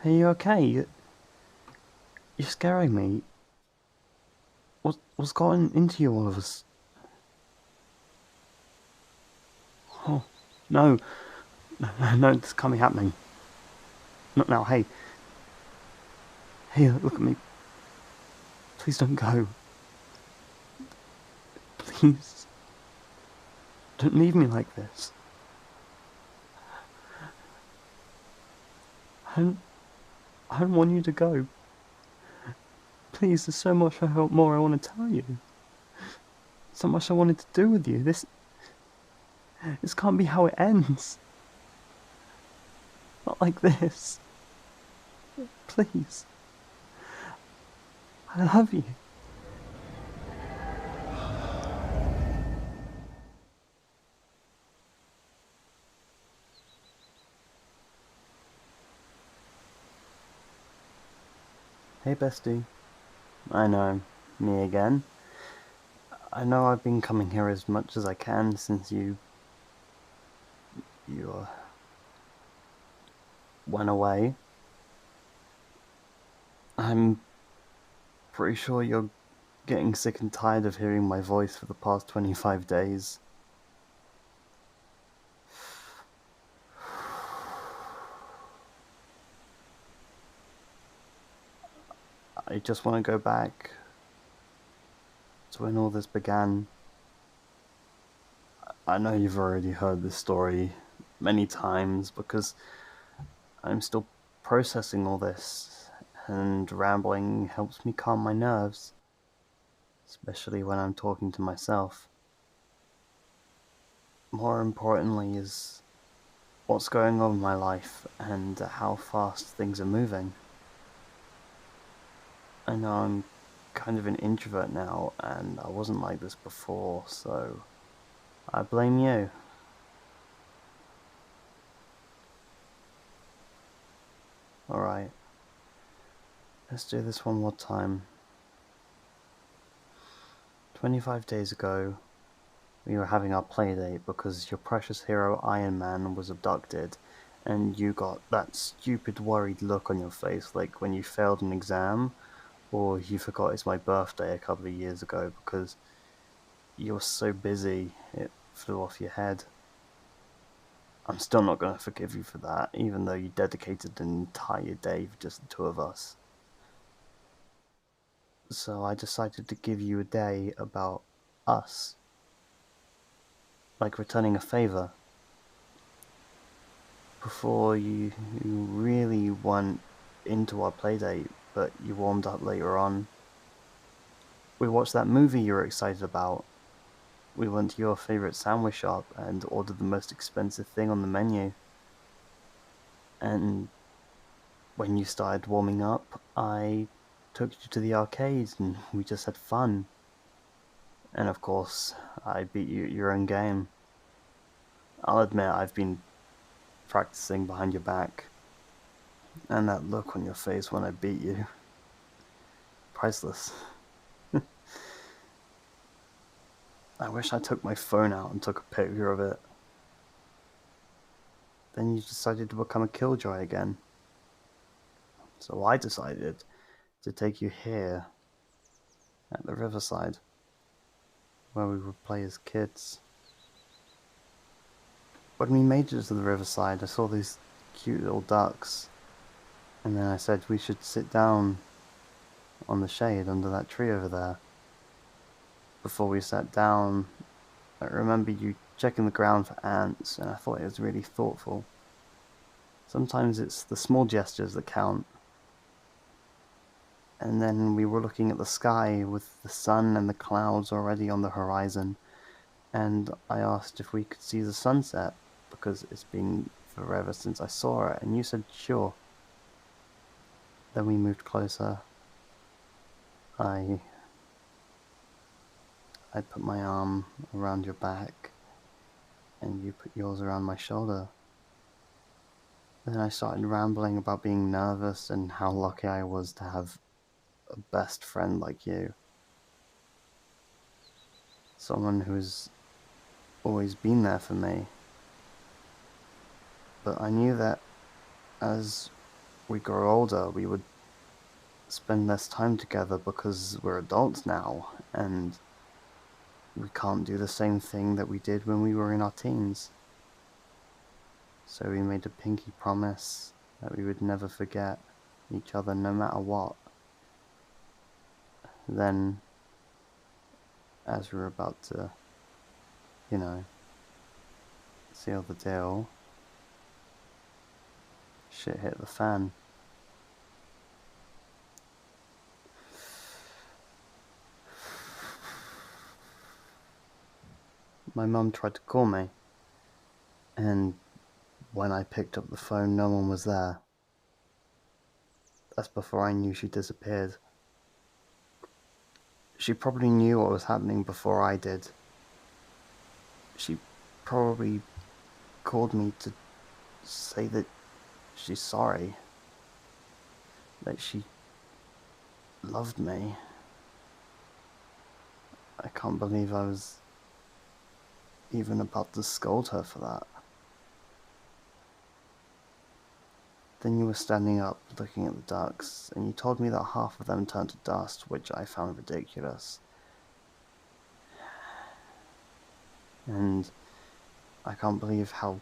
Are you okay? You're scaring me. What's gotten into you all of us? Oh, no. No, this can't be happening. Not now. Hey. Hey, look at me. Please don't go. Please. Don't leave me like this. I don't, I don't want you to go. Please, there's so much more I want to tell you. So much I wanted to do with you. This can't be how it ends. Not like this. Please. I love you. Hey, bestie. I know, me again. I know I've been coming here as much as I can since you went away. I'm pretty sure you're getting sick and tired of hearing my voice for the past 25 days. I just want to go back to when all this began. I know you've already heard this story many times because I'm still processing all this, and rambling helps me calm my nerves, especially when I'm talking to myself. More importantly is what's going on in my life and how fast things are moving. I know I'm kind of an introvert now, and I wasn't like this before, so I blame you. Alright, let's do this one more time. 25 days ago, we were having our playdate because your precious hero Iron Man was abducted, and you got that stupid worried look on your face like when you failed an exam, or you forgot it's my birthday a couple of years ago because you were so busy it flew off your head. I'm still not going to forgive you for that, even though you dedicated an entire day for just the two of us. So I decided to give you a day about us, like returning a favor. Before you really went into our playdate, but you warmed up later on. We watched that movie you were excited about. We went to your favorite sandwich shop and ordered the most expensive thing on the menu. And when you started warming up, I took you to the arcade and we just had fun. And of course, I beat you at your own game. I'll admit I've been practicing behind your back. And that look on your face when I beat you. Priceless. I wish I took my phone out and took a picture of it. Then you decided to become a killjoy again. So I decided to take you here at the Riverside, where we would play as kids. When we made it to the Riverside, I saw these cute little ducks, and then I said we should sit down on the shade under that tree over there. Before we sat down, I remember you checking the ground for ants, and I thought it was really thoughtful. Sometimes it's the small gestures that count. And then we were looking at the sky with the sun and the clouds already on the horizon, and I asked if we could see the sunset, because it's been forever since I saw it, and you said sure. Then we moved closer. I I put my arm around your back, and you put yours around my shoulder. Then I started rambling about being nervous and how lucky I was to have a best friend like you. Someone who's always been there for me. But I knew that as we grow older, we would spend less time together because we're adults now, and we can't do the same thing that we did when we were in our teens. So we made a pinky promise that we would never forget each other no matter what. Then, as we were about to, seal the deal, shit hit the fan. My mum tried to call me, and when I picked up the phone, no one was there. That's before I knew she disappeared. She probably knew what was happening before I did. She probably called me to say that she's sorry, that she loved me. I can't believe I was even about to scold her for that. Then you were standing up, looking at the ducks, and you told me that half of them turned to dust, which I found ridiculous. And I can't believe how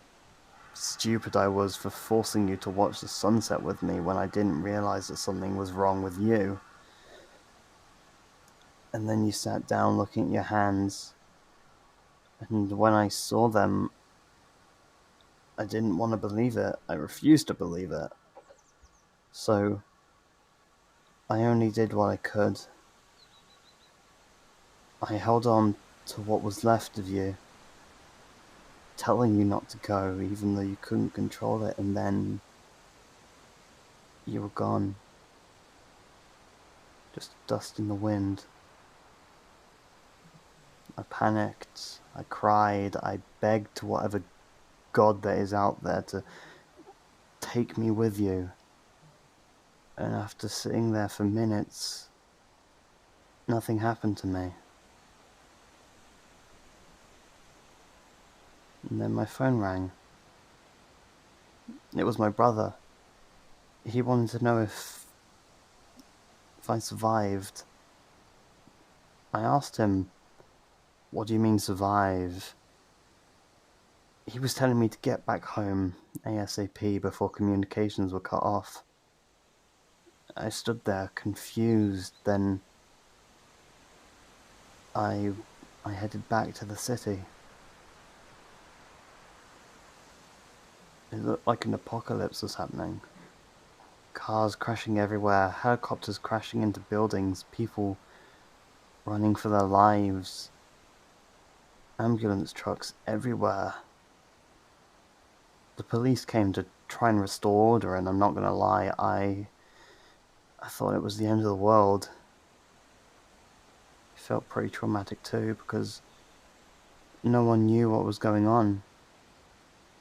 stupid I was for forcing you to watch the sunset with me when I didn't realize that something was wrong with you. And then you sat down looking at your hands, and when I saw them, I didn't want to believe it. I refused to believe it. So I only did what I could. I held on to what was left of you, telling you not to go, even though you couldn't control it, and then you were gone. Just dust in the wind. I panicked, I cried, I begged to whatever God that is out there to take me with you. And after sitting there for minutes, nothing happened to me. And then my phone rang. It was my brother. He wanted to know if I survived. I asked him, "What do you mean survive?" He was telling me to get back home ASAP before communications were cut off. I stood there confused, then I headed back to the city. It looked like an apocalypse was happening. Cars crashing everywhere, helicopters crashing into buildings, people running for their lives, ambulance trucks everywhere. The police came to try and restore order, and I'm not gonna lie, I thought it was the end of the world. It felt pretty traumatic too, because no one knew what was going on.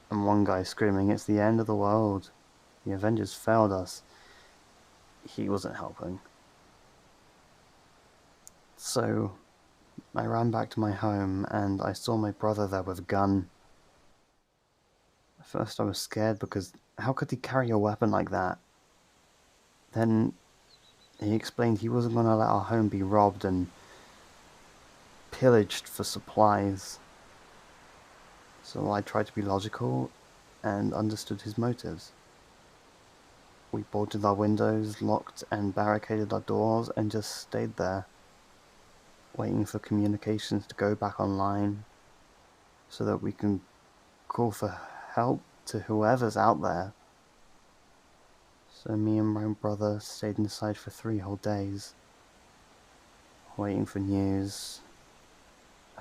And one guy screaming, "It's the end of the world. The Avengers failed us." He wasn't helping. So I ran back to my home, and I saw my brother there with a gun. At first I was scared, because how could he carry a weapon like that? Then he explained he wasn't going to let our home be robbed and pillaged for supplies. So I tried to be logical and understood his motives. We bolted our windows, locked and barricaded our doors, and just stayed there, waiting for communications to go back online so that we can call for help to whoever's out there. So me and my brother stayed inside for 3 whole days, waiting for news,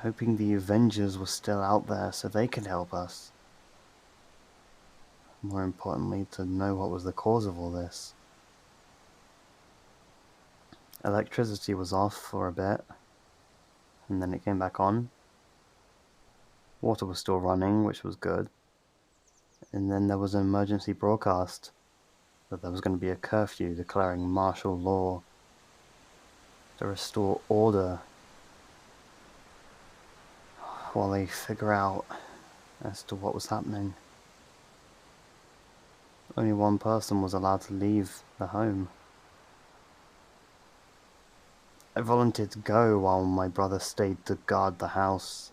hoping the Avengers were still out there so they could help us. More importantly, to know what was the cause of all this. Electricity was off for a bit, and then it came back on. Water was still running, which was good. And then there was an emergency broadcast that there was going to be a curfew declaring martial law to restore order while they figure out as to what was happening. Only one person was allowed to leave the home. I volunteered to go while my brother stayed to guard the house.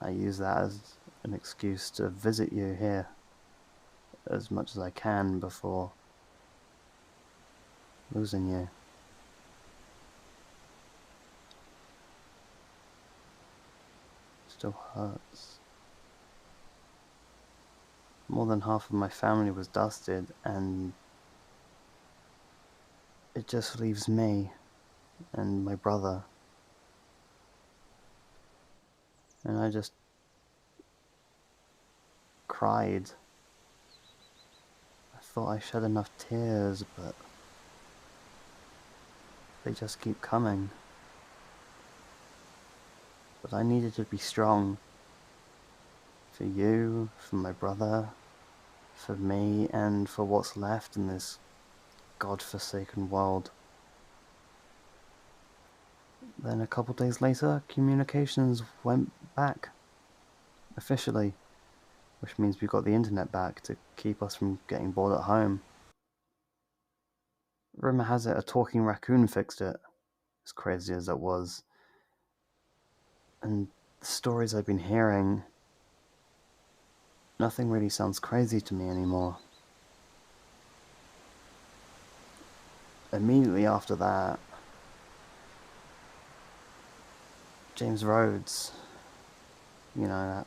I use that as an excuse to visit you here as much as I can before losing you. Still hurts. More than half of my family was dusted, and it just leaves me and my brother. And I just cried. I thought I shed enough tears, but they just keep coming. But I needed to be strong. For you, for my brother, for me, and for what's left in this God-forsaken world. Then a couple days later, communications went back. Officially. Which means we got the internet back to keep us from getting bored at home. Rumour has it a talking raccoon fixed it, as crazy as it was. And the stories I've been hearing, nothing really sounds crazy to me anymore. Immediately after that, James Rhodes, you know, that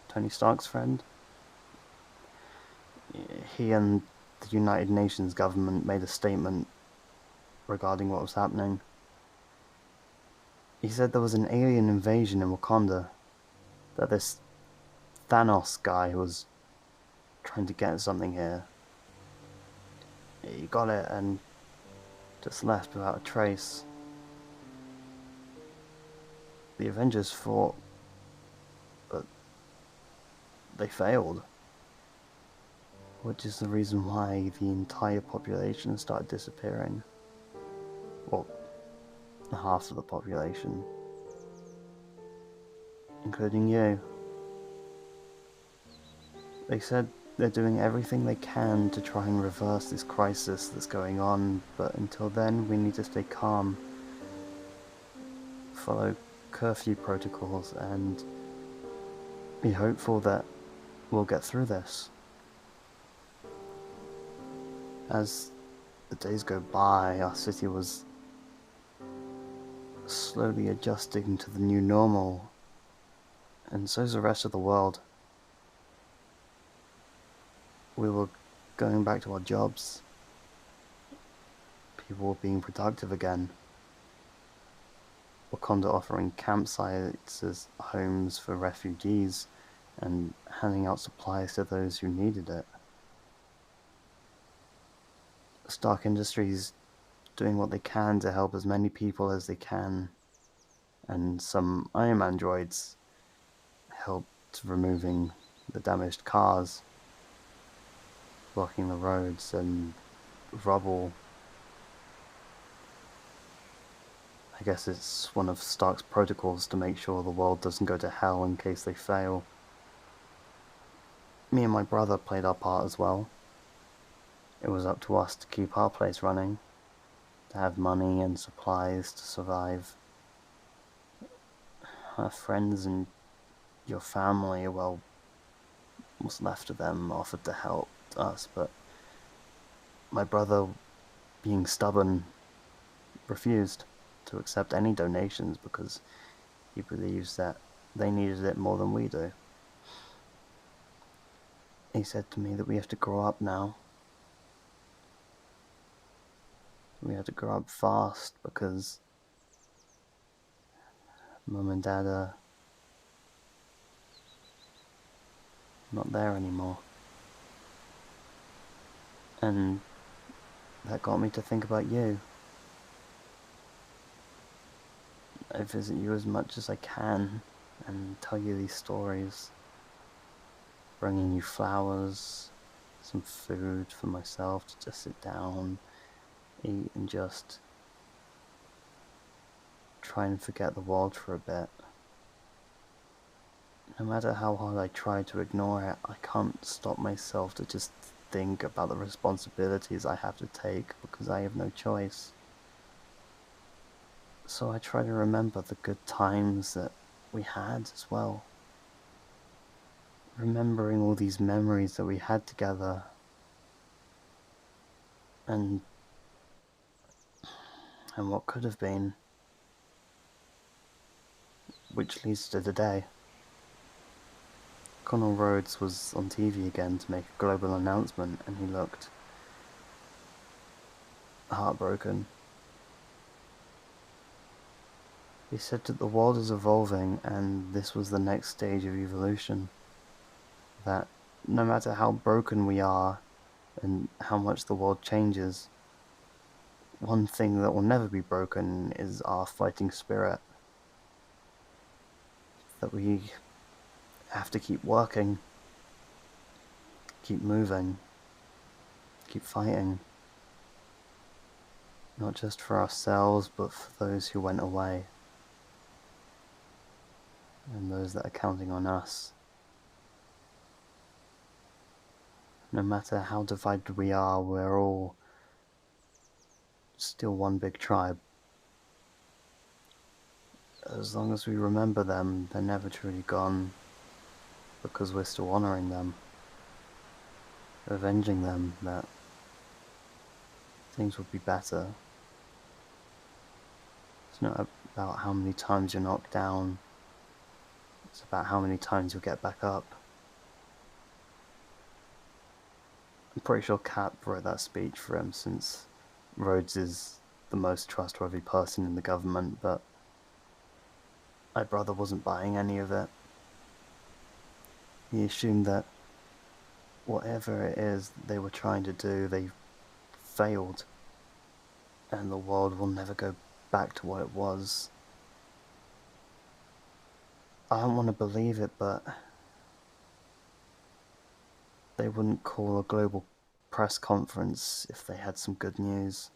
Tony Stark's friend, he and the United Nations government made a statement regarding what was happening. He said there was an alien invasion in Wakanda, that this Thanos guy was trying to get something here. He got it and just left without a trace. The Avengers fought, but they failed. Which is the reason why the entire population started disappearing. Well, half of the population. Including you. They said they're doing everything they can to try and reverse this crisis that's going on, but until then we need to stay calm, follow curfew protocols, and be hopeful that we'll get through this. As the days go by, our city was slowly adjusting to the new normal, and so's the rest of the world. We were going back to our jobs. People were being productive again. Wakanda offering campsites as homes for refugees and handing out supplies to those who needed it. Stark Industries doing what they can to help as many people as they can, and some Iron Man droids helped removing the damaged cars, blocking the roads and rubble. I guess it's one of Stark's protocols to make sure the world doesn't go to hell in case they fail. Me and my brother played our part as well. It was up to us to keep our place running, to have money and supplies to survive. Our friends and your family, well, what's left of them offered to help us, but my brother, being stubborn, refused to accept any donations because he believes that they needed it more than we do. He said to me that we have to grow up now. We have to grow up fast because Mum and Dad are not there anymore. And that got me to think about you. I visit you as much as I can and tell you these stories, bringing you flowers, some food for myself to just sit down, eat, and just try and forget the world for a bit. No matter how hard I try to ignore it, I can't stop myself to just think about the responsibilities I have to take because I have no choice. So I try to remember the good times that we had as well. Remembering all these memories that we had together. And what could have been. Which leads to today. Colonel Rhodes was on TV again to make a global announcement, and he looked heartbroken. He said that the world is evolving and this was the next stage of evolution. That no matter how broken we are and how much the world changes, one thing that will never be broken is our fighting spirit. That we have to keep working, keep moving, keep fighting. Not just for ourselves, but for those who went away. And those that are counting on us. No matter how divided we are, we're all still one big tribe. As long as we remember them, they're never truly gone, because we're still honoring them, avenging them, that things would be better. It's not about how many times you're knocked down, it's about how many times you'll get back up. I'm pretty sure Cap wrote that speech for him, since Rhodes is the most trustworthy person in the government, but my brother wasn't buying any of it. He assumed that whatever it is they were trying to do, they failed, and the world will never go back to what it was. I don't want to believe it, but they wouldn't call a global press conference if they had some good news.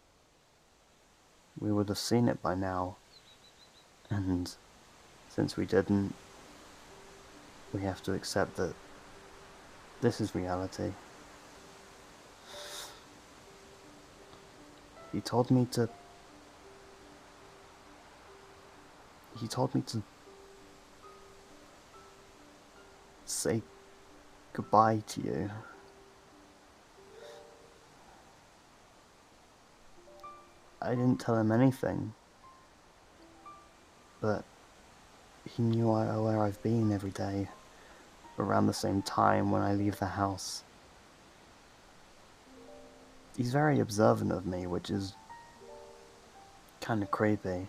We would have seen it by now, and since we didn't, we have to accept that this is reality. He told me to say goodbye to you. I didn't tell him anything, but he knew where I've been every day, around the same time when I leave the house. He's very observant of me, which is kind of creepy.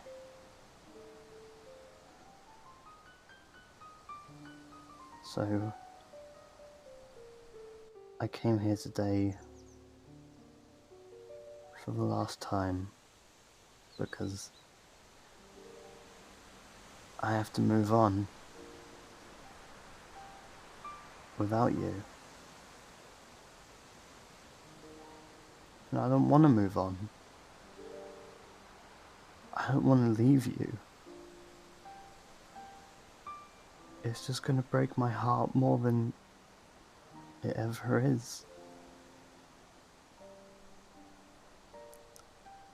So I came here today for the last time because I have to move on without you. And I don't want to move on. I don't want to leave you. It's just gonna break my heart more than it ever is.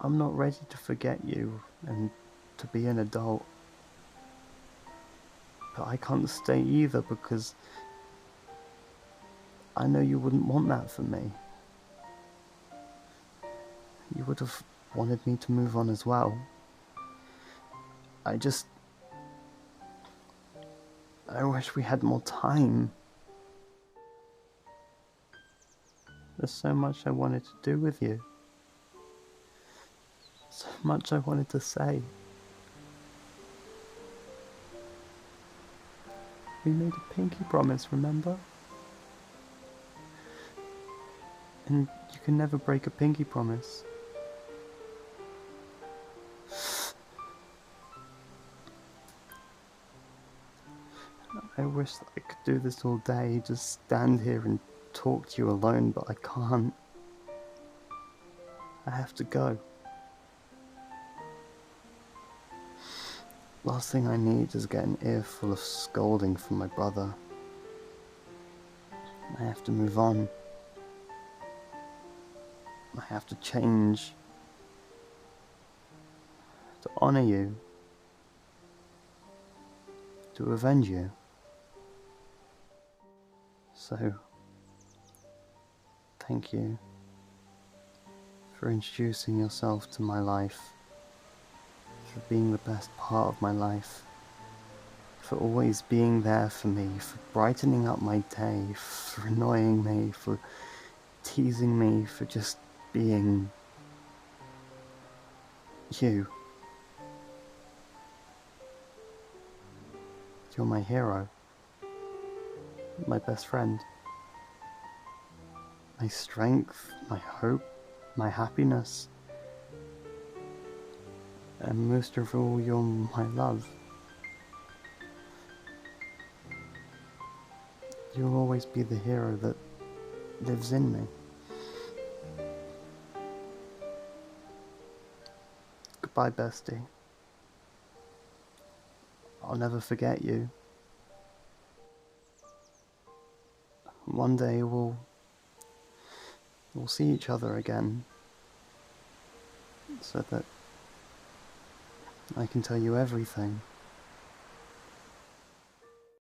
I'm not ready to forget you and to be an adult. But I can't stay either because I know you wouldn't want that for me. You would have wanted me to move on as well. I wish we had more time. There's so much I wanted to do with you. So much I wanted to say. We made a pinky promise, remember? And you can never break a pinky promise. I wish that I could do this all day, just stand here and talk to you alone, but I can't. I have to go. Last thing I need is get an earful of scolding from my brother. I have to move on. I have to change. To honor you. To avenge you. So, thank you for introducing yourself to my life, for being the best part of my life, for always being there for me, for brightening up my day, for annoying me, for teasing me, for just being you. You're my hero, my best friend, my strength, my hope, my happiness, and most of all, you're my love. You'll always be the hero that lives in me. Goodbye, bestie. I'll never forget you. One day we'll see each other again, so that I can tell you everything.